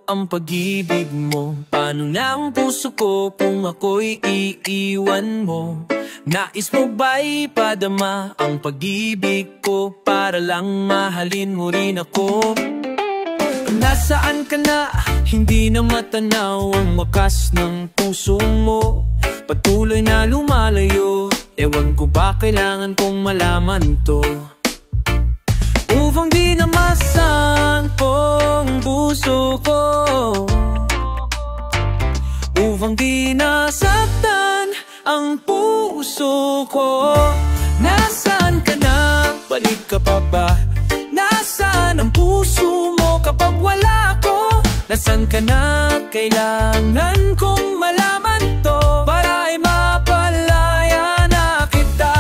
ang pag-ibig mo. Paano na ang puso ko kung ako'y iiwan mo? Nais mo ba'y padama ang pag-ibig ko para lang mahalin mo rin ako? Nasaan ka na? Hindi na matanaw ang wakas ng puso mo. Patuloy na lumalayo. Ewan ko ba kailangan kong malaman to? Upang di namasan pong puso ko, upang di nasaktan ang puso ko. Nasaan ka na? Balik ka pa ba? Nasaan ang puso mo kapag wala ko? Nasaan ka na? Kailangan kong malaman to para ay mapalaya na kita.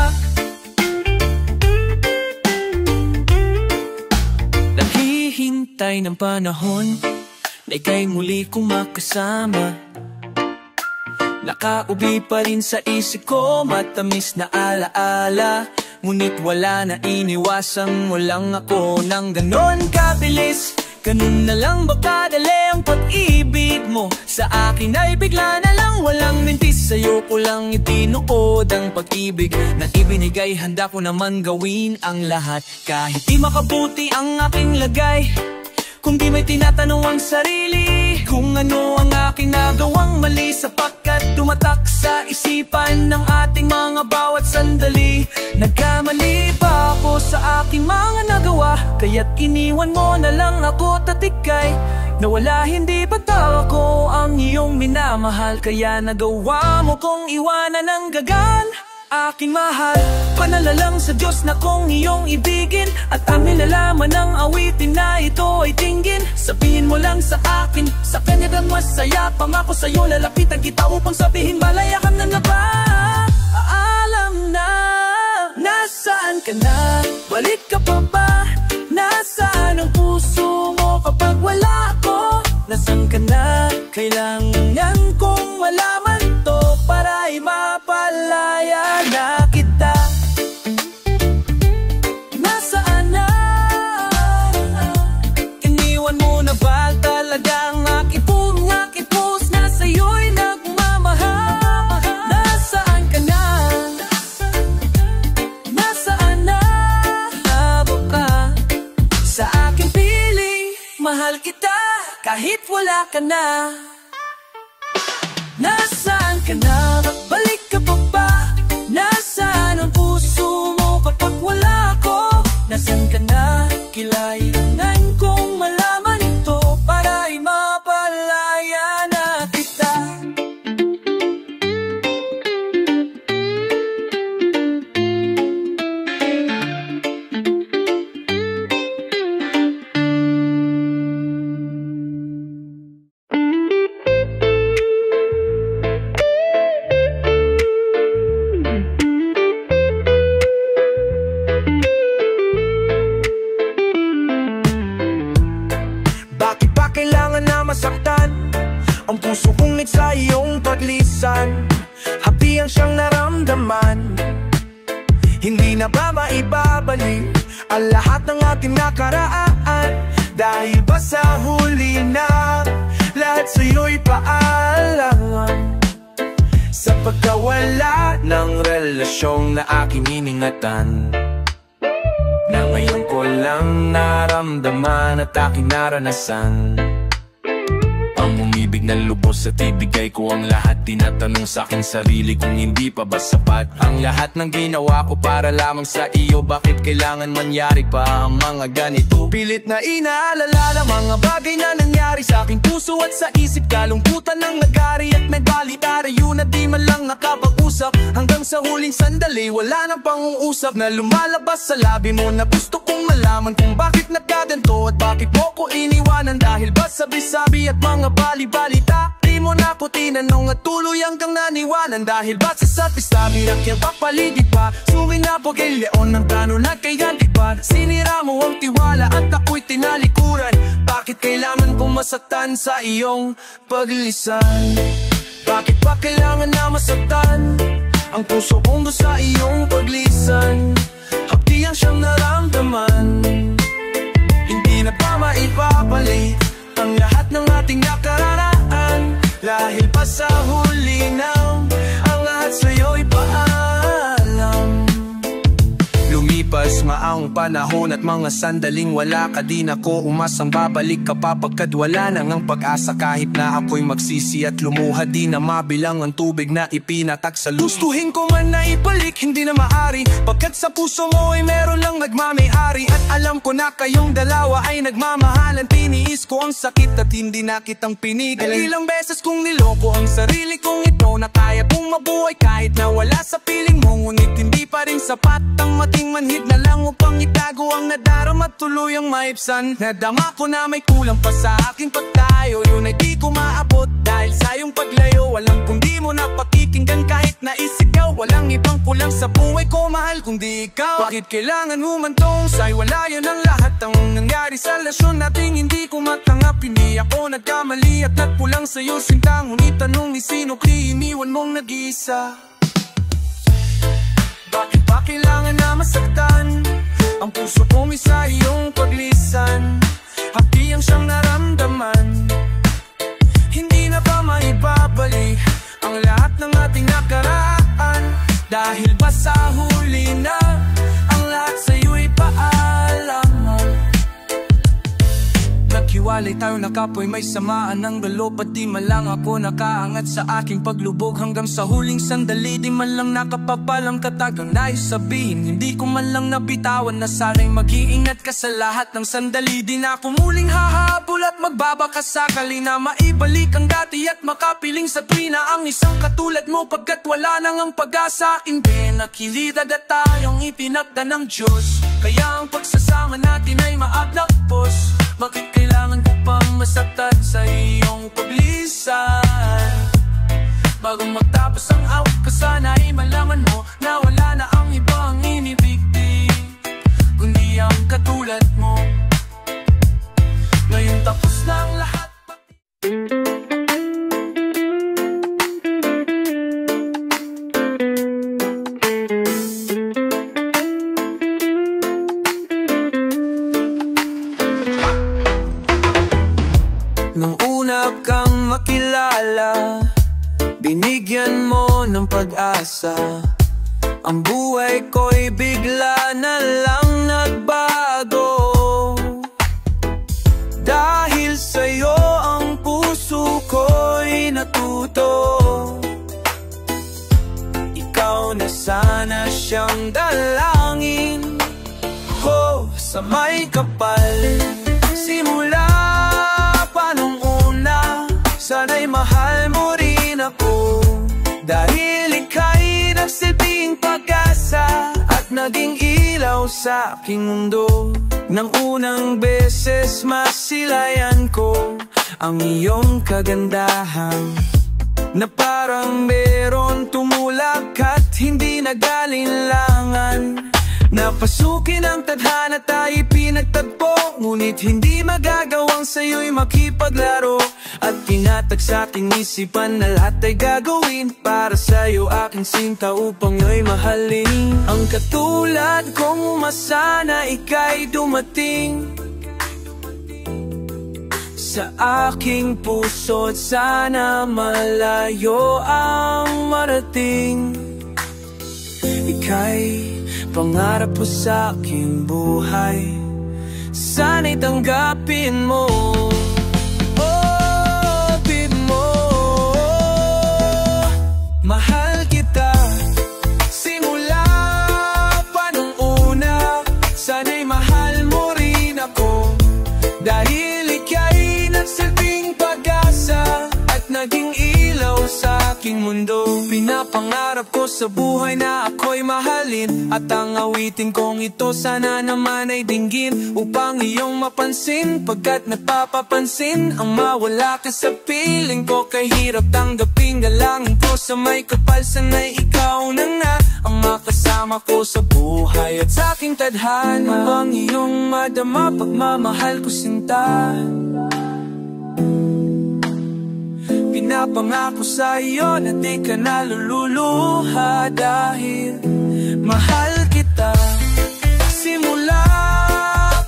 Naghihintay ng panahon na ika'y muli kong makasama. Nakaubi pa rin sa isip ko, matamis na alaala. Ngunit wala na, iniwasan mo lang ako ng ganon kabilis. Ganun na lang ba kadali ang pag-ibig mo? Sa akin ay bigla na lang, walang mintis. Sa'yo ko lang itinuod ang pag-ibig na ibinigay. Handa ko naman gawin ang lahat kahit di makabuti ang aking lagay. Kung di may tinatanong ang sarili kung ano ang aking nagawang mali, sapagkat tumatak sa isipan ng ating mga bawat sandali. Nagkamali ba ako sa aking mga nagawa? Kaya't iniwan mo na lang ako tatikay. Nawala, hindi bata ako ang iyong minamahal, kaya nagawa mo kong iwanan ng gagan. Aking mahal, panalalang sa Diyos na kong iyong ibigin, at ang nilalaman ng awitin na ito ay tinggin. Sabihin mo lang sa akin, sa kanya kang masaya. Pangako sa'yo, lalapitan kita upang sabihin malaya ka na nga ba? Alam na, nasaan ka na? Balik ka pa ba? Nasaan ang puso mo kapag wala ko? Nasaan ka na? Kailangan kong malaman to para ay mapalaya na kita. Nasaan na? Iniwan mo na ba talagang aking puso na sa'yo'y nagmamahal? Nasaan ka na? Nasaan na? Habo ka sa aking piling, mahal kita kahit wala ka na. Nasaan ka na? Balik ka pa ba? Nasaan ang puso mo kapag wala ko? Nasaan ka na? Kailangan kong malaman ito para ay mapalaya na kita. Ang puso kong sa iyong paglisan, hapiyang siyang naramdaman. Hindi na ba maibabalik ang lahat ng ating nakaraan? Dahil ba sa huli na lahat sa'yo'y paalam? Sa pagkawala ng relasyong na aking iningatan, na ngayon ko lang naramdaman at aking naranasan. Ang umibig na lubos at ibigay ko ang lahat. Tinatanong sa aking sarili kung hindi pa ba sapat ang lahat ng ginawa ko para lamang sa iyo. Bakit kailangan mangyari pa ang mga ganito? Pilit na inaalala mga bagay na nangyari sa aking puso at sa isip. Kalungkutan ng nagari at may balitarayo na di man lang nakapag-usap. Hanggang sa huling sandali wala nang pang-uusap na lumalabas sa labi mo, na gusto kong malaman kung bakit nagkaganto at bakit mo ko iniwanan. Dahil ba sabi-sabi at mga bali-balita, di mo na ko tinanong at tuloy hanggang naniwanan. Dahil ba sa sabi ang kiyang papaligid pa, suminapog kay Leon ng plano na kay Gantipan. Sinira mo ang tiwala at ako'y tinalikuran. Bakit kailangan kong masaktan sa iyong paglisan? Bakit pa kailangan na masaktan ang puso kong doon sa iyong paglisan? Hapdi ang siyang naramdaman, hindi na pa maipapalik ang lahat ng ating nakararaan. Dahil pa sa huli ng ang lahat sa'yo'y paalam. Lumipas maang panahon at mga sandaling wala ka, di na ko umasang babalik ka pa pagkat wala nang ang pag-asa. Kahit na ako'y magsisi at lumuha, di na mabilang ang tubig na ipinatak sa lupa. Gustuhin ko man na ibalik, hindi na maari, pagkat sa puso mo ay meron lang nagmamay-ari. At alam ko na kayong dalawa ay nagmamahalan. Tiniis ko ang sakit at hindi na kitang pinigil. Ilang beses kong niloko ang sarili kong ito, na kaya kong mabuhay kahit na wala sa piling mo. Ngunit hindi pa rin sapat ang mating manhid na lang upang itago ang nadarama, tuluyang maibsan. Nadama ko na may kulang pa sa aking pagtayo, yun ay di ko maabot dahil sa iyong paglayo. Walang kung di mo na pakikinggan kahit na isigaw. Walang ibang kulang sa buhay ko, mahal, kung di ikaw. Bakit kailangan humantong sa'y wala yan ang lahat ang nangyari sa relasyon nating hindi ko matanggap. Hindi ako nagkamali at nagpulang sa'yo sinta, ngunit tanong ni sino kaya iniwan mong nag-iisa. Bakit ba kailangan na masaktan ang puso kong isa iyong paglisan? Hati ang siyang naramdaman, hindi na ba maibabalik ang lahat ng ating nakaraan? Dahil ba sa huli na ang lahat sa'yo'y paalam? Naghiwalay tayo na kapoy may samaan ng galop, at di man lang ako nakaangat sa aking paglubog. Hanggang sa huling sandali, di man lang nakapapalang katagang nais sabihin. Hindi ko man lang nabitawan na sana'y mag-iingat ka sa lahat ng sandali. Di na ako muling hahabol at magbabaka sakali na maibalik ang dati at makapiling sa tuwina ang isang katulad mo, pagkat wala nang ang pag-asa aking pinakilidad at tayong ipinagda ng Diyos. Kaya ang pagsasama natin ay maaglakpos. Bakit kailangan ko pang masaktan sa iyong paglisan? Bago magtapos ang awit ko, sana ay malaman mo na wala na ang ibang inibigti kundi ang katulad mo. Ngayon tapos na ang lahat. Nung una kang makilala, binigyan mo ng pag-asa. Ang buhay ko'y bigla na lang nagbago. Dahil sa'yo ang puso ko'y natuto. Ikaw na sana siyang dalangin ko sa may kapal. Simula nung una, sana'y mahal mo rin ako. Dahil ika'y nagsilbing pag-asa at naging ilaw sa aking mundo. Nang unang beses masilayan ko ang iyong kagandahan, na parang meron tumulak at hindi nag-alinlangan. Napasukin ang tadhana tayo'y pinagtagpo, ngunit hindi magagawang sa'yo'y makipaglaro. At tinatag sa aking isipan na lahat ay gagawin para sa'yo aking sinta upang nyo'y mahalin. Ang katulad kong umasa na ika'y dumating sa aking puso, at sana malayo ang marating. Ika'y pangarap po sa aking buhay, sana'y tanggapin mo. Oh, di mo, mahal kita simula pa nung una. Sana'y mahal mo rin ako, dahil ika'y nagsilbing pag-asa at naging ilaw sa aking mundo. Pinapangarap ko sa buhay na ako'y mahalin, at ang awitin kong ito sana naman ay dinggin upang iyong mapansin, pagkat napapapansin ang mawala ka sa piling ko. Kay hirap tanggapin galangin ko sa may kapal, sana'y ikaw na nga ang makasama ko sa buhay at sa aking tadhana. Ang iyong madama, pagmamahal ko sinta. Pinapangako sa iyo na di ka nalululuha, dahil mahal kita simula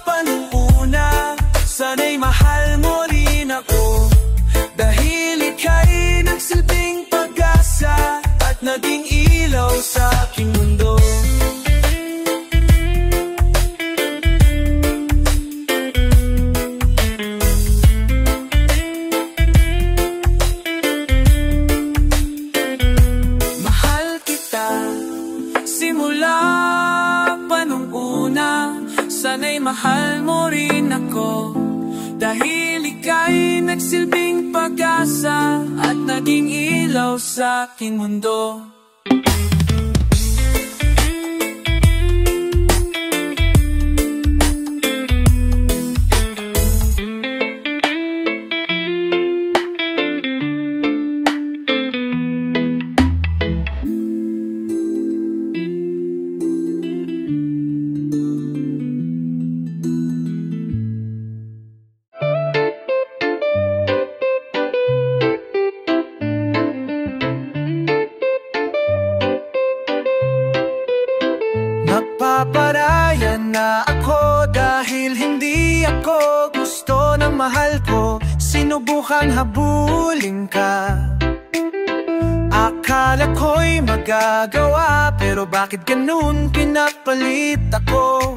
pa nung una. Sana'y mahal mo rin Dahil ika'y nagsilbing pag-asa at naging ilaw sa aking mundo. Mahal kita simula pa nung una, sana'y mahal mo rin ako. Dahil ika'y nagsilbing pag-asa at naging ilaw sa aking mundo. Nagpaparayan na ako dahil hindi ako gusto ng mahal ko. Sinubukang habulin ka, akala ko'y magagawa, pero bakit ganun pinapalit ako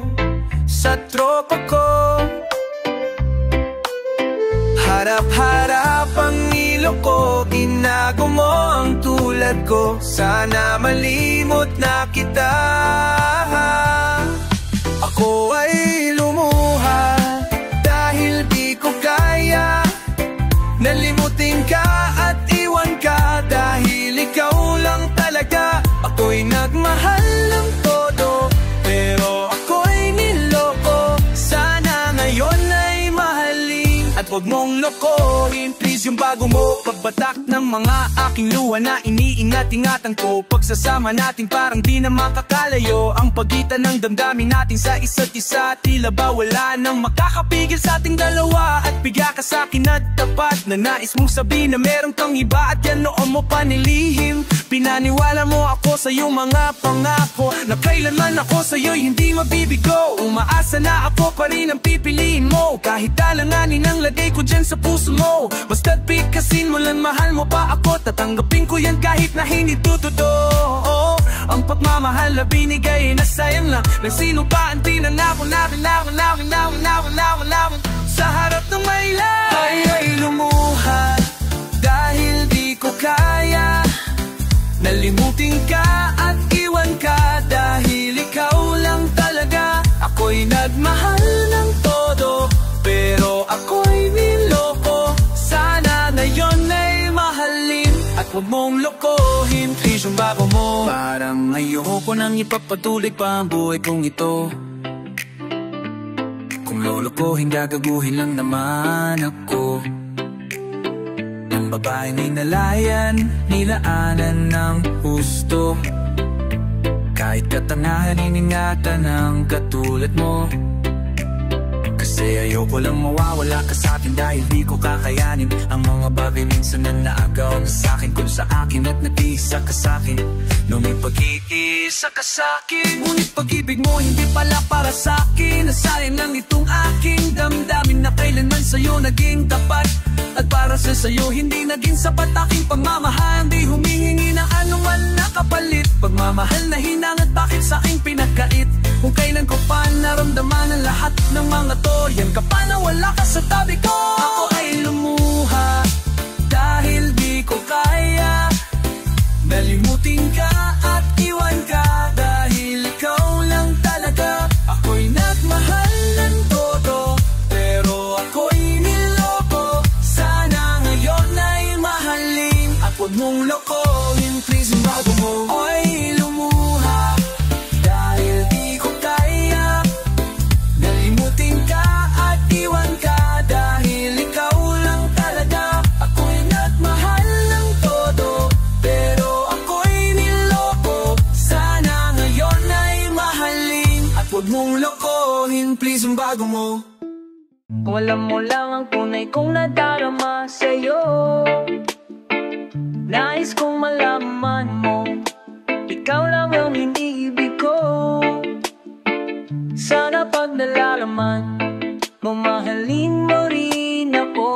sa tropa ko? Harap-harap ang ilok ko, ginago mo ang tulad ko. Sana malimot na kita. Ako ay lumuha dahil di ko kaya nalimutin ka at iwan ka. Dahil ikaw lang talaga, ako'y nagmahal ng todo, pero ako'y niloko. Sana ngayon ay mahalin at huwag mong lokohin. Please yung bago mo, pagbatak ng mga aking luha na iniingat-ingatan ko. Pagsasama natin parang di na makakalayo. Ang pagitan ng damdamin natin sa isa't isa, tila ba wala nang makakapigil sa ating dalawa. At bigla ka sa'kin at tapat na nais mong sabihin na meron kang iba, at yan noon mo panilihim. Pinaniwala mo ako sa iyong mga pangako na kailanman ako sa'yo'y hindi mabibigo. Umaasa na ako pa rin ang pipiliin mo, kahit alanganin ang lagay ko dyan sa puso mo. Basta't pikasin mo lang, mahal mo pa ako, tatanggapin ko yan kahit na hindi totoo. Ang pagmamahal na binigay na sayang lang ng sino pa ang tinanako namin sa harap ng may lahat. Ay lumuha dahil di ko kaya nalimutin ka at iwan ka. Dahil ikaw lang talaga, ako'y nagmahal ng todo, pero ako'y niloko. Sana ngayon ay mahalin at huwag mong lokohin. Please yung bago mo, parang ayoko nang ipapatuloy pa ang buhay kong ito. Kung lolokohin, gagaguhin lang naman ako. Ang babaeng ninalayan, nilaanan ng husto. Kahit katangahan, iningatan ng katulad mo. Kasi ayoko lang mawawala ka sa'kin dahil di ko kakayanin ang mga bagay minsan na naagaw na sa'kin. Kung sa akin at nag-iisa ka sa'kin, nung may pag-iisa ka sa'kin. Ngunit pag-ibig mo hindi pala para sa'kin. Nasayang lang itong aking damdamin na kailanman sa'yo naging tapat. At para sa sa'yo hindi naging sapat aking pagmamahal. Di humihingi na anuman nakapalit. Pagmamahal na hinang at bakit sa'king pinagkait. Kung kailan ko pa naramdaman ang lahat ng mga to, yan ka pa na wala ka sa tabi ko. Ako ay lumuha dahil di ko kaya nalimutin ka at iwan ka. Dahil ikaw lang talaga, ako'y nagmahal ng todo, pero ako'y niloko. Sana ngayon ay mahalin at huwag mong lokohin. Please yung bago mo. Ay lumuha dahil di ko kaya nalimutin ka at iwan ka. Dahil ikaw lang talaga, ako'y nagmahal ng todo, pero ako'y niloko. Sana ngayon ay mahalin at huwag mong lokohin. Please yung bago mo. Kung alam mo lang ang tunay kong nadarama sa'yo, nais kong malaman mo, ikaw lang ang iniibig ko. Sana pag nalalaman mo, mahalin mo rin ako.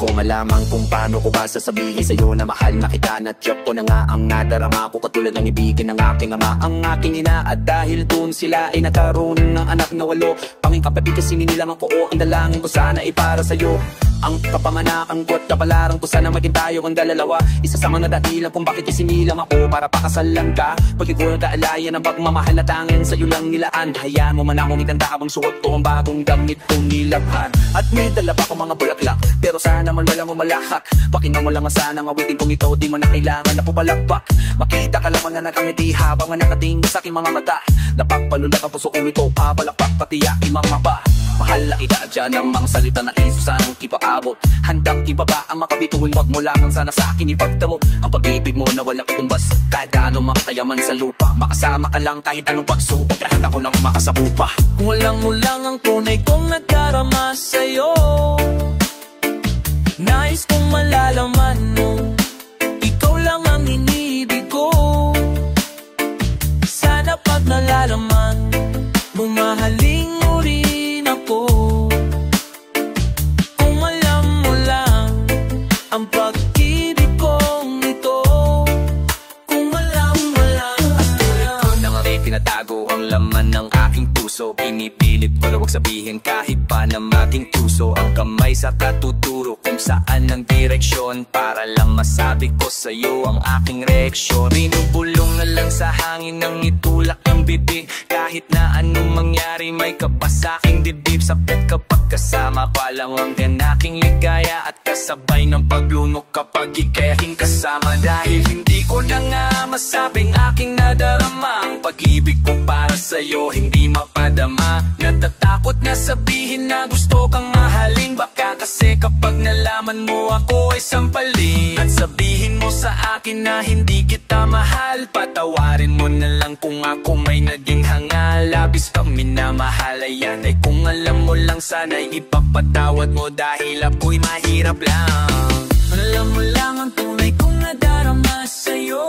ko malaman kung paano ko ba sasabihin sa'yo na mahal na kita. Na tiyak ko na nga ang nadarama ko, katulad ng ibigin ng aking ama, ang aking ina. At dahil dun sila ay nagkaroon ng anak na 8, panging kapatid kasi ninilangan ko, ang dalangin ko sana ay para sa'yo. Ang kapamanakan ko at kapalaran ko, sana maging tayo ang dalawa. Isa sa mga dahilan kung bakit isinilang ako para pakasalan ka. Pagkat ko nagkaalayan ang pagmamahal na tangin sa'yo lang nilaan. Hayaan mo man akong itanda habang suot ko ang bagong damit kong nilabhan. At may dala pa ko mga bulaklak, pero sana man walang umalakak. Pakinggan mo lang ang sana ng awitin kong ito, di mo na kailangan na pupalakpak. Makita ka lamang na nakangiti habang nakatingin sa aking mga mata. Napagpalulak ang puso kong ito, papalakpak pati aking mga pa. Mahal na kita dyan ang mga salita na isusang ipaabot. Handang ibaba ang makabituin, wag mo lamang sana sa akin ipagtamo. Ang pag-ibig mo na walang itumbas, kahit ano makatayaman sa lupa. Makasama ka lang kahit anong pagsubok, kahit ako lang makasabupa. Kung walang mo lang ang tunay kong nagkarama sa'yo, nais kong malalaman mo, ikaw lang ang iniibig ko. Sana pag nalalaman, bumahaling mo rin ako. Kung alam mo lang ang pag-ibig kong ito, kung alam mo lang. At ko na nga rin pinatago ang laman ng aking puso. Pinipilit ko na huwag sabihin kahit pa na mating tuso. Ang kamay sa katuturo kung saan ang direksyon, para lang masabi ko sa'yo ang aking reaksyon. Binubulong na lang sa hangin ng itulak ng bibig, kahit na anong mangyari may kabas sa aking dibdib. Sapit kapag kasama ko, alam ang aking ligaya at kasabay ng paglunok kapag ika'y aking kasama. Dahil hindi ko na nga masabing aking nadarama, ang pag-ibig ko para sa'yo hindi mapadama. Natatakot na sabihin na gusto kang mahalin, baka kasi kapag nalaman mo ako ay sampalin. At sabihin mo sa akin na hindi kita mahal, patawarin mo na lang kung ako may naging hangal. Labis kang minamahal, ayan ay kung alam mo lang sana'y ipapatawad mo, dahil ako'y mahirap lang. Alam mo lang ang tunay kong nadarama sa'yo,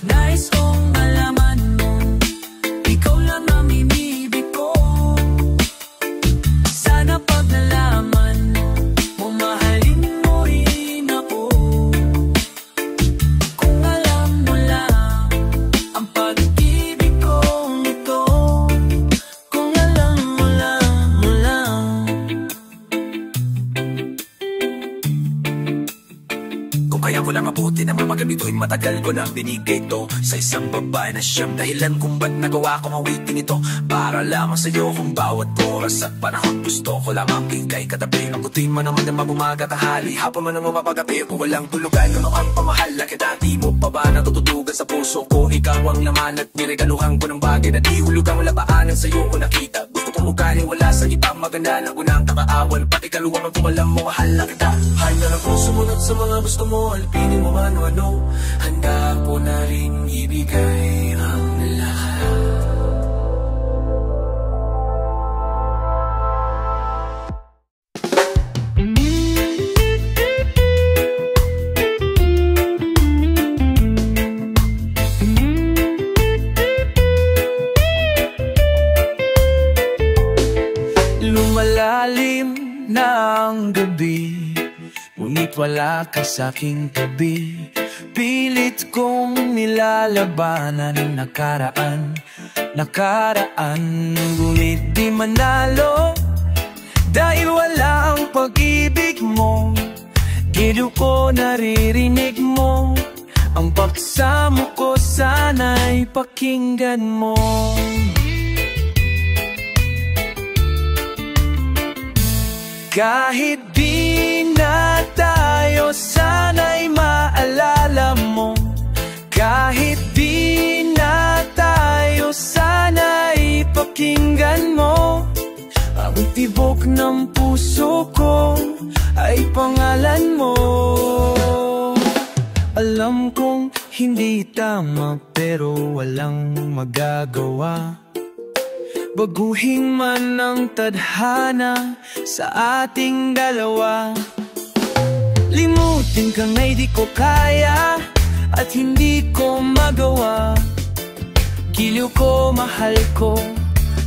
nais kong malaman mo, ikaw lang ang inibig ko. Sana pag nalaman mo, mahalin mo rin ako. Kung alam mo lang ang pag-ibig kong ito, kung alam mo lang, mo lang. Kung kaya ko lang mabuti na mamagamito'y matagal ko nang binigay to sa isang babae na siyang dahilan kung ba't nagawa ko mawitin ito. Para lamang sa'yo kung bawat oras at panahon gusto ko lamang ika'y katabi. Ang kutin mo naman na mabumaga tanghali, hapon man ang mapapagabi. Kung walang tulugan, ano ang pamahal na kita, di mo pa ba natututugan sa puso ko? Ikaw ang laman at niregaluhan ko ng bagay na di hulugang wala paanan sa'yo ko nakita. Gusto kong mukhanin wala sa ibang maganda na unang kakaawan, pati kaluwang kung alam mo mahal na kita. Handa na kong sumunod sa mga gusto mo, alpinin mo man o ano. Handa ko na rin ibigay ang lahat. Lumalalim na ang gabi, ngunit wala ka sa'king tabi. Pilit kong nilalabanan ang nakaraan, ngunit di manalo. Dahil wala ang pag-ibig mo, giliw ko naririnig mo. Ang pagsamo ko sana'y pakinggan mo. Kahit di na tayo, sana'y maalala mo. Kahit di na tayo, sana'y pakinggan mo. Ang tibok ng puso ko ay pangalan mo. Alam kong hindi tama pero walang magagawa. Baguhin man ang tadhana sa ating dalawa. Limutin kang ay di ko kaya at hindi ko magawa. Giliw ko, mahal ko,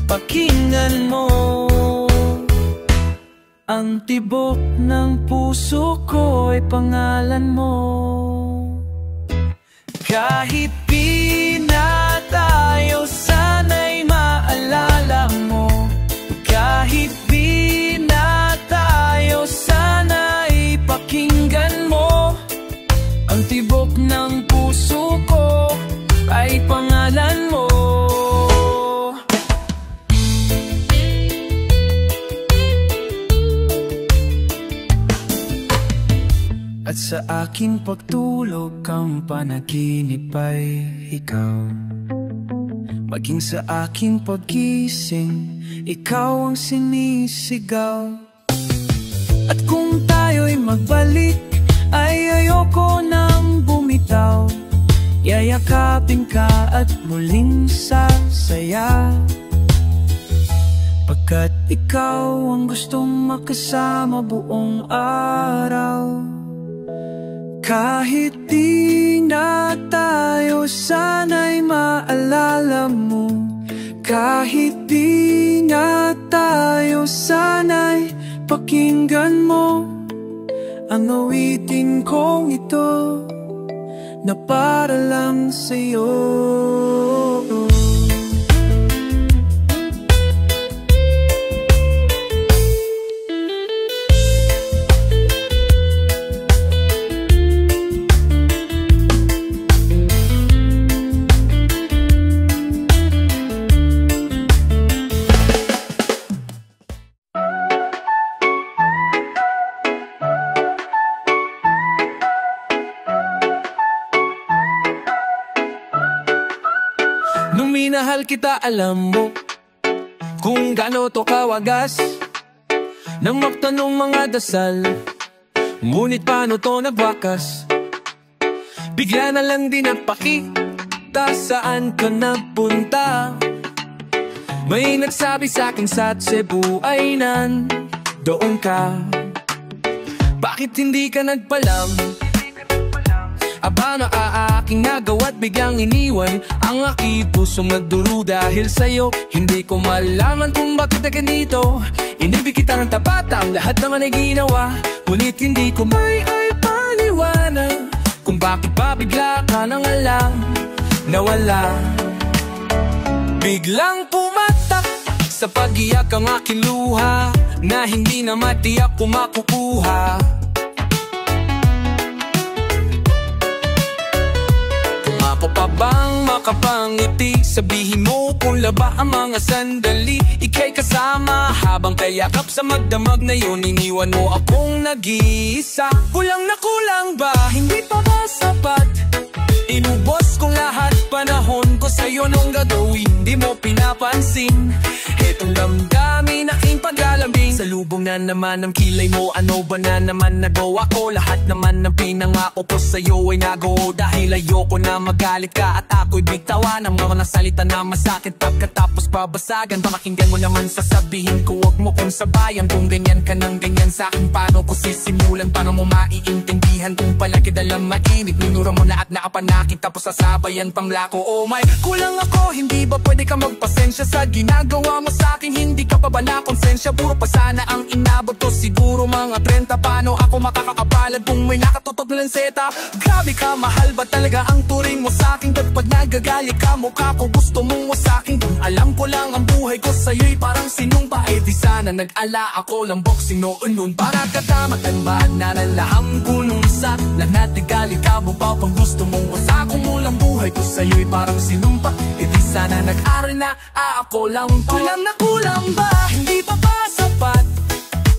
pakinggan mo. Ang tibok ng puso ko ay pangalan mo. Kahit di na tayo, sana'y maalala mo. Kahit di na tayo, sana'y pakinggan mo. Ang tibok ng puso ko ay pangalan mo. At sa aking pagtulog, ang panaginip ay ikaw. Maging sa aking paggising, ikaw ang sinisigaw. At kung tayo'y magbalik, ay ayoko nang bumitaw. Yayakapin ka at muling sasaya, pagkat ikaw ang gustong makasama buong araw. Kahit di na tayo, sana'y maalala mo. Kahit di na tayo, sana'y pakinggan mo ang awitin kong ito na para lang sa'yo. Nung minahal kita, alam mo kung gaano to kawagas. Nang magtanong mga dasal, ngunit paano to nagwakas? Bigla na lang din napakita, saan ka napunta? May nagsabi sa'kin sa Cebu ay nandoon ka. Bakit hindi ka nagpalam? Aba na aking nagawa't biglang iniwan ang aking pusong nagduro dahil sa'yo. Hindi ko malaman kung bakit na ganito. Inibig kita ng tapatang lahat naman ay ginawa, ngunit hindi ko may ay paliwanag kung bakit ba bigla ka nang alam nawala. Biglang pumatak sa pag-iyak ang aking luha na hindi na matiyak kung makukuha. Pa bang makapangiti? Sabihin mo kung laba ang mga sandali. Ika'y kasama habang kayakap sa magdamag na yun. Iniwan mo akong nag-iisa. Kulang na kulang ba? Hindi pa ba sapat? Inubos kong lahat panahon ko sa'yo nung gagawin di mo pinapansin. Etong damdamin aking paglalambing, sa lubong na naman ang kilay mo. Ano ba na naman nagawa ko? Lahat naman ng pinangako ko sa'yo ay nagawa. Dahil ayoko na magalit ka at ako'y bigtawan ng mga nasalita na masakit. Pagkatapos babasagan, pakinggan mo naman sasabihin ko. Huwag mo kong sabayan kung ganyan ka ng ganyan sa'kin. Paano ko sisimulan? Paano mo maiintindihan kung palagi dalang mainit? Minura mo na at nakapanakit tapos sasabayan pang lako. Oh my, kulang ako, hindi ba pwede ka magpasensya sa ginagawa mo sa'kin? Hindi ka pa ba na konsensya? Puro pa sana ang inabot ko, siguro mga 30. Paano ako makakakabalad kung may nakatutok na lanseta? Grabe ka, mahal ba talaga ang turing mo sa'kin? Ba't pag nagagalit ka, mukha ko gusto mong wasa'kin? Kung alam ko lang ang buhay ko sa'yo'y parang sinumpa, eh di sana nag-ala ako lang boxing noon nun. Para katamatan ba na nalaham ko nung sa lahat nagalit ka mo pa pang gusto mong wasakong mo lang buhay ko sa'yo'y parang sinumpa, eh di sana nag-aral na ako lang to. Kulang na kulang ba? Hindi pa ba sapat?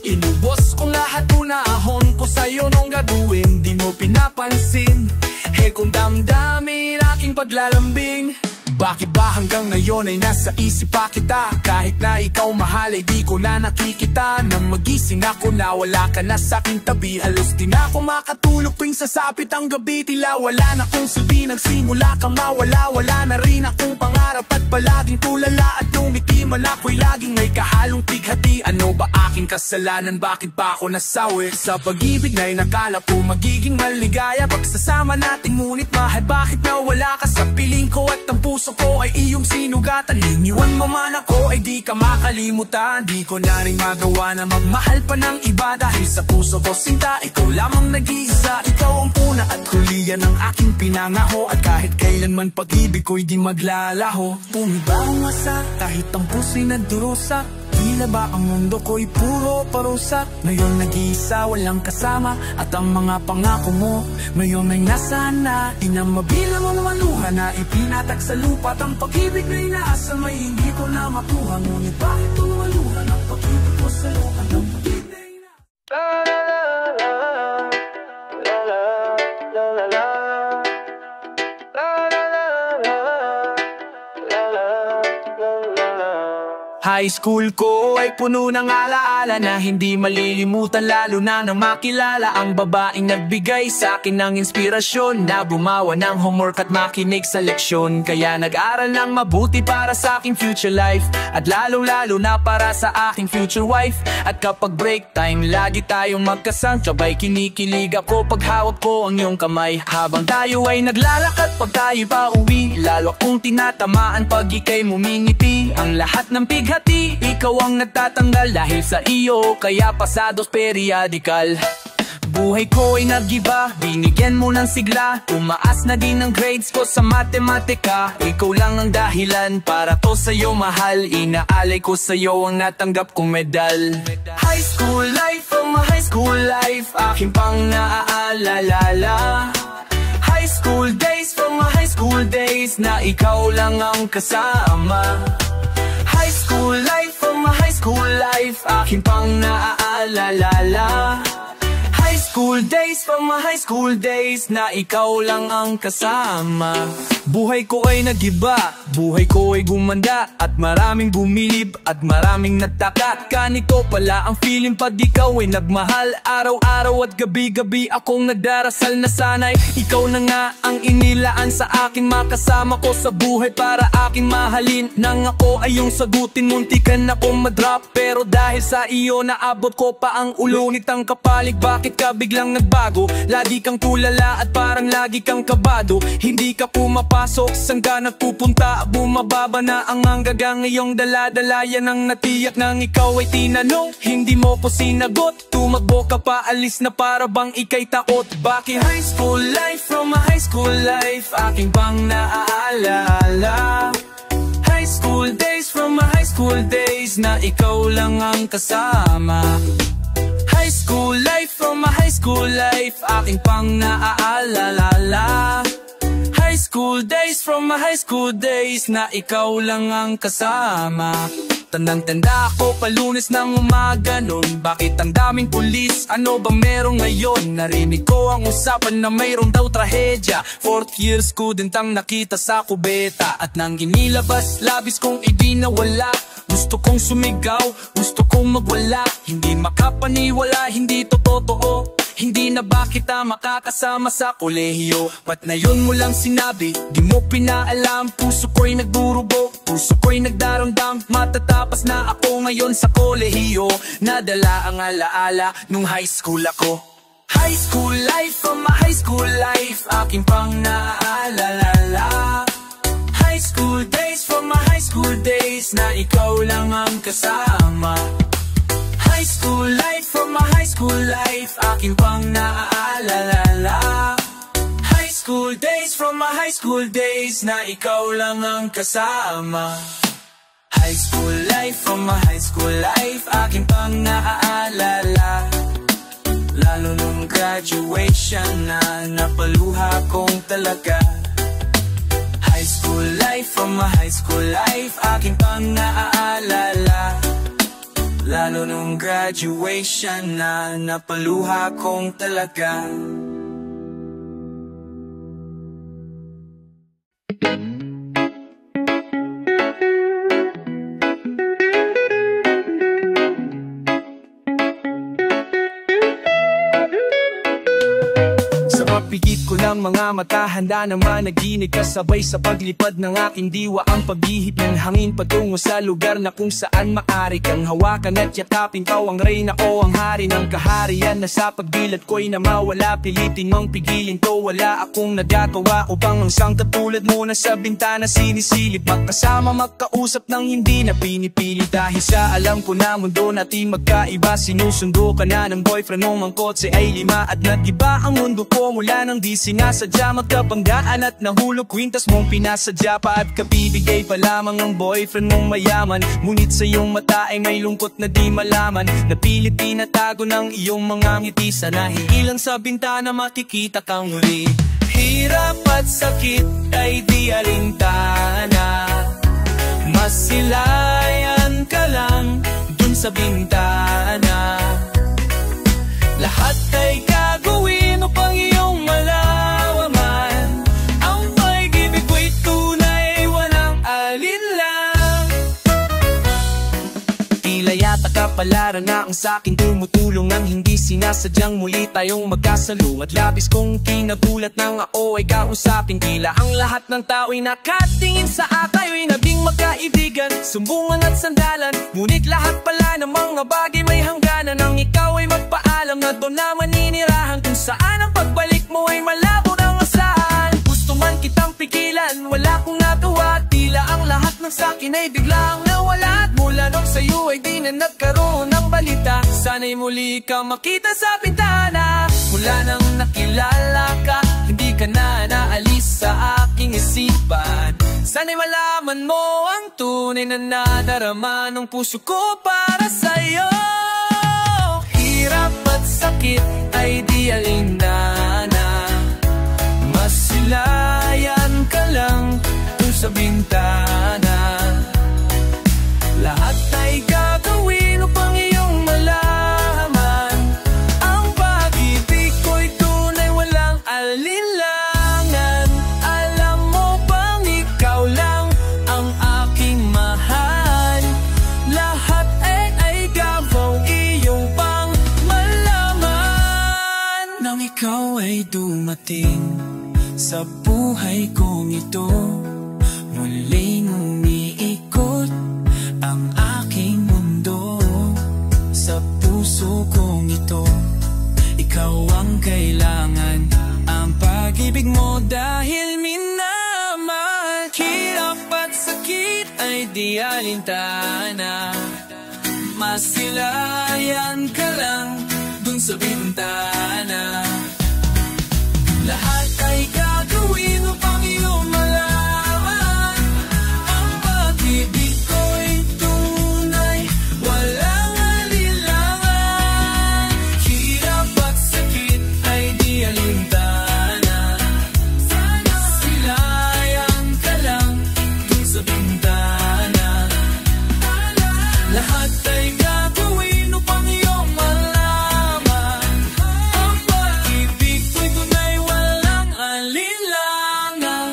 Inubos kong lahat unahon ko sa'yo nung gagawin di mo pinapansin. Eh kung damdamin aking paglalambing, bakit ba hanggang ngayon ay nasa isip pa kita? Kahit na ikaw mahal ay di ko na nakikita. Nang magising ako na wala ka na sa'king tabi, halos di na ako makatulog tuwing sasapit ang gabi. Tila wala na kung sabi, nagsimula kang mawala. Wala na rin akong pangarap at palaging tulala. At nung itiman ako'y laging may kahalong tighati. Ano ba aking aking kasalanan, bakit ba ako nasawi? Sa pag-ibig na'y nakala ko magiging maligaya pagsasama natin, ngunit mahal, bakit nawala ka sa piling ko? At ang puso ko ay iyong sinugatan. Iniwan mo man ako ay di ka makalimutan. Di ko na rin magawa na magmahal pa ng iba, dahil sa puso ko sinta, ikaw lamang nag-iisa. Ikaw ang una at hulihan ng aking pinangaho, at kahit kailanman pag-ibig ko'y di maglalaho. Tumiba ang asa kahit ang puso'y nagdurusa. Tila ba ang mundo ko'y puro parusa? Ngayon nag-iisa, walang kasama, at ang mga pangako mo ngayon ay nasaan na? Di na mabilang ang maluha na ipinatag sa lupa. At ang pag-ibig na inaasal may hindi ko na makuha. Ngunit bakit tumaluha ng pag-ibig ko sa luha ng pag-ibig na inaasal? High school ko ay puno ng alaala na hindi malilimutan, lalo na nang makilala ang babaeng nagbigay sa akin ng inspirasyon, na bumawa ng homework at makinig sa leksyon. Kaya nag-aral ng mabuti para sa aking future life, at lalo-lalo na para sa aking future wife. At kapag break time, lagi tayong magkasabay, kinikilig ako pag hawak ko ang iyong kamay. Habang tayo ay naglalakad, pag tayo pa uwi, lalo akong tinatamaan pag ika'y mumingiti. Ang lahat ng pighati, ikaw ang nagtatanggal, dahil sa iyo kaya pasados periodikal. Buhay ko ay nag-iba, binigyan mo ng sigla, tumaas na din ang grades ko sa matematika. Ikaw lang ang dahilan para to sa'yo mahal, inaalay ko sa'yo ang natanggap kong medal. High school life, oh my high school life, aking pang naaalala. High school days, from my high school days, na ikaw lang ang kasama. High school life, oh my high school life, aking pang naaalala. High school days, from my high school days, na ikaw lang ang kasama. Buhay ko ay nag-iba, buhay ko ay gumanda, at maraming bumilib at maraming nagtaka. Ganito pala ang feeling pag ikaw ay nagmahal. Araw-araw at gabi-gabi akong nagdarasal na sana'y ikaw na nga ang inilaan sa akin, makasama ko sa buhay para aking mahalin. Nang ako ay yung sagutin, muntikan akong madrop, pero dahil sa iyo naabot ko pa ang ulo. Ngunit ang kapalig, bakit ka biglang nagbago? Lagi kang tulala at parang lagi kang kabado. Hindi ka pumapasok, saan ka nagpupunta? Bumababa na ang hanggaga, ngayong dala-dala yan ang natiyak nang ikaw ay tinanong. Hindi mo ko sinagot, tumakbo ka pa, alis na para bang ika'y takot. Bakit high school life, from my high school life, aking bang naaalala. High school days, from my high school days, na ikaw lang ang kasama. High school life, from my high school life, aking pang naaalala. High school days, from my high school days, na ikaw lang ang kasama. Tandang-tanda ako pa Lunes ng umaga nun, bakit ang daming pulis? Ano ba meron ngayon? Narinig ko ang usapan na mayroon daw trahedya. 4th year student ang nakita sa kubeta, at nang inilabas, labis kong idinawala. Gusto kong sumigaw, gusto kong magwala, hindi makapaniwala, hindi to totoo. Hindi na ba kita makakasama sa kolehiyo? Ba't na yun mo lang sinabi? Di mo pinaalam, puso ko'y nagdurubo, puso ko'y nagdaramdam. Matatapas na ako ngayon sa kolehiyo, nadala ang alaala nung high school ako. High school life, from my high school life, aking pang naaalala. High school days, from my high school days, na ikaw lang ang kasama. High school life, from my high school life, aking pang naaalala. High school days, from my high school days, na ikaw lang ang kasama. High school life, from my high school life, aking pang naaalala. Lalo nung graduation na napaluha kong talaga. High school life, from my high school life, aking pang naaalala. Lalo nung graduation na napaluha kong talaga. Sa mapigit ko ng mga mata, handa naman naginig kasabay sa paglipad ng aking diwa. Ang paghihip ng hangin patungo sa lugar na kung saan maaari kang hawakan at yakapin. Ikaw ang reyna o ang hari ng kaharian, na sa pagbilat ko'y na mawala. Pilitin mong pigilin to, wala akong nagagawa. Upang ang isang katulad mo na sa bintana sinisilip, magkasama magkausap ng hindi na pinipili. Dahil sa alam ko na mundo natin magkaiba, sinusundo ka na ng boyfriend mong ang kotse ay 5. At nag-iba ang mundo ko mula nang di sinasadya. Magkabanggaan at nahulog kwintas mong pinasadya pa. At kapibigay pa lamang ang boyfriend mong mayaman, ngunit sa iyong mata ay may lungkot na di malaman. Napilit tinatago ng iyong mga ngiti, sana hilang sa bintana makikita kang muli. Hirap at sakit ay di alintana, masilayan ka lang dun sa bintana. Lahat ay gagawin upang iyong malaman, ang pag-ibig ko'y tunay, walang alinlang. Tila yata kapalaran na ang sa'kin tumutulong, ang hindi sinasadyang muli tayong magkasalo. At labis kong kinagulat nang ako ay kausapin. Tila ang lahat ng tao'y nakatingin sa akayo'y nabing magkaibigan, sumbungan at sandalan. Ngunit lahat pala ng mga bagay may hangganan, ang ikaw ay magpaalam na doon na maninirahan, kung saan ang pagbalik mo ay malabo ng asahan. Gusto man kitang pigilan, wala kong nagawa. Tila ang lahat ng sakin ay biglang nawala. At mula nung sa'yo ay di na nagkaroon ng balita. Sana'y muli ka makita sa bintana. Mula nang nakilala ka, hindi ka na naalis sa aking isipan. Sana'y malaman mo ang tunay na nadarama ng puso ko para sa'yo. Hirap at sakit ay di alindana, masilayan ka lang dun sa bintana. Lahat ay gagawin upang iyong malaman, ang pag-ibig ko'y tunay, walang alinlangan. Alam mo bang ikaw lang ang aking mahal? Lahat ay gawang iyong pang malaman. Nang ikaw ay dumating sa buhay kong ito, muling umiikot ang aking mundo. Sa puso kong ito, ikaw ang kailangan, ang pag-ibig mo dahil minamahal. Hirap at sakit ay di alintana, masilayan ka lang dun sa bintana. Lahat ay gagawin upang iyong malaman, ang pag-ibig ko'y tunay, walang alinlangan. Hirap at sakit ay di alintana, silayan ka lang dun sa bintana. Lahat ay gagawin upang iyong malaman, ang pag-ibig ko'y tunay, walang alinlangan.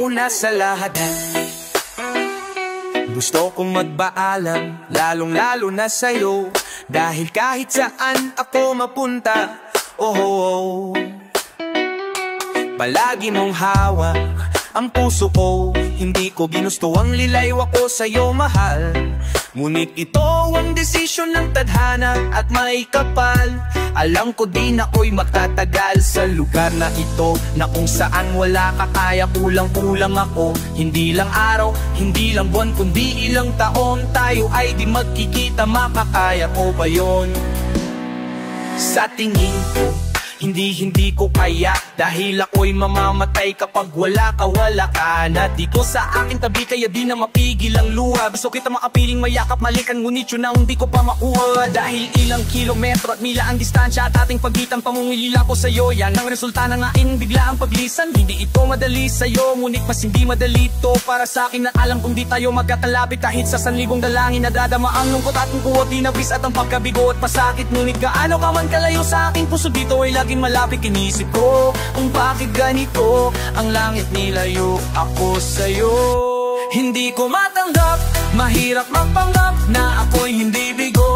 Una sa lahat, gusto kong magpaalam, lalong-lalo na sa'yo, dahil kahit saan ako mapunta, oh, palagi mong hawak ang puso ko. Hindi ko ginusto ang lilaywak ko sa'yo, mahal. Ngunit ito ang desisyon ng tadhana at may kapal. Alam ko din ako'y magtatagal sa lugar na ito, na kung saan wala ka kaya, kulang-kulang ako. Hindi lang araw, hindi lang buwan, kundi ilang taon tayo ay di magkikita. Makakaya ko ba yun? Sa tingin ko, hindi ko kaya, dahil ako'y mamamatay kapag wala ka, wala ka na. Di ko sa aking tabi, kaya di na mapigil ang luha. Gusto kita makapiling, mayakap, malikan, ngunit yun ang hindi ko pa makuha. Dahil ilang kilometro at mila ang distansya at ating pagitan, pamumilila ko sa'yo. Yan ang resulta ng aking biglaang paglisan. Hindi ito madali sa'yo, ngunit mas hindi madali ito para sa'kin, na alam kung di tayo magkakalapit. Kahit sa 1,000 dalangin, nadadama ang lungkot at ang kuwat, dinabis at ang pagkabigo at pasakit. Ngunit gaano ka man kalayo sa aking puso, dito ay laging malapit. Inisip ko kung bakit ganito ang langit, nilayo ako sa'yo. Hindi ko matanggap, mahirap magpanggap na ako'y hindi bigo.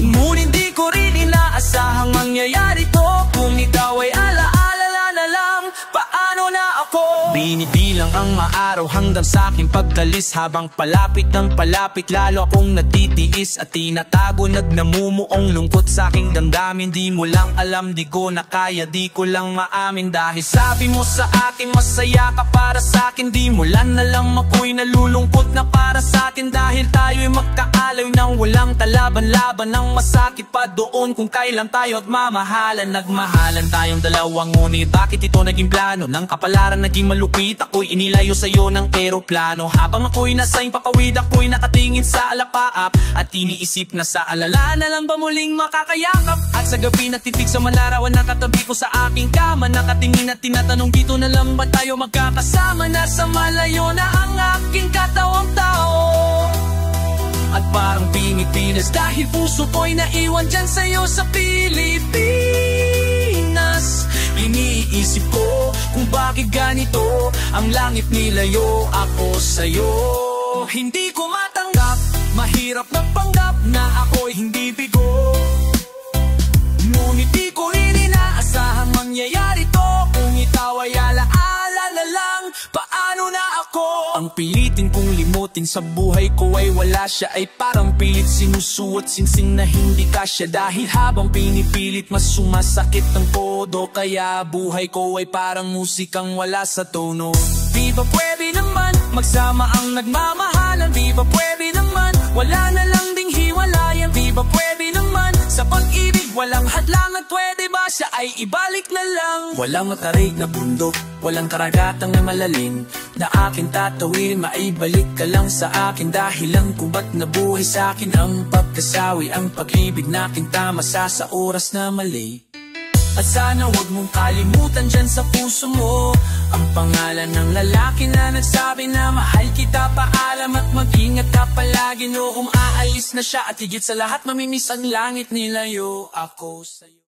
Ngunit di ko rin inaasahang mangyayari to. Kung ikaw ay alaala na lang, paano na ako? Binibilang ang maaraw hanggang sa aking pagkalis. Habang palapit ng palapit, lalo akong natitiis at tinatago, nagnamumuong lungkot sa aking damdamin. Di mo lang alam, di ko na kaya, di ko lang maamin. Dahil sabi mo sa akin, masaya ka para sa akin. Di mo lang alam, ako'y nalulungkot na para sa akin. Dahil tayo'y magkaalaw nang walang kalaban-laban. Ang masakit pa doon kung kailan tayo at mamahalan. Nagmahalan tayong dalawa, ngunit bakit ito naging plano? Nang kapalaran naging malupit, ako'y inilayo sa'yo ng eroplano. Habang ako'y nasa impakawid, ako'y nakatingin sa alapaap at iniisip na sa alala na lang ba muling makakayakap. At sa gabi nagtitig sa malarawan, nakatabi ko sa aking kama, nakatingin at tinatanong, dito na lang ba tayo magkakasama? Nasa malayo na ang aking katawang tao at parang Pilipinas, dahil puso ko'y naiwan dyan sa'yo sa Pilipinas. Iniisip ko kung bakit ganito ang langit nilayo ako sa'yo. Hindi ko matanggap, mahirap magpanggap na ako'y hindi bigo. Ngunit di ko rin inaasahang mangyayari to. Kung ikaw ay alaala na lang, paano na ako? Ang pilitin kong limutin sa buhay ko ay wala siya, ay parang pilit sinusuot sinsing na hindi kasya. Dahil habang pinipilit, mas sumasakit ang podo. Kaya buhay ko ay parang musikang wala sa tono. Di ba pwede naman magsama ang nagmamahalan? Di ba pwede naman wala na lang ding hiwalayan? Di ba pwede naman sa pag-ibig walang hadlang? At pwede ba siya ay ibalik na lang? Walang matarik na bundok, walang karagatang na malalim na akin tatawin, maibalik ka lang sa akin. Dahilan kung ba't nabuhay sa akin ang pagkasawi, ang pag-ibig natin tama sa oras na mali. At sana wag mong kalimutan dyan sa puso mo ang pangalan ng lalaki na nagsabi na mahal kita. Paalam at mag-ingat ka palagi noong aalis na siya. At higit sa lahat, mamimiss ang langit nilayo ako sa'yo.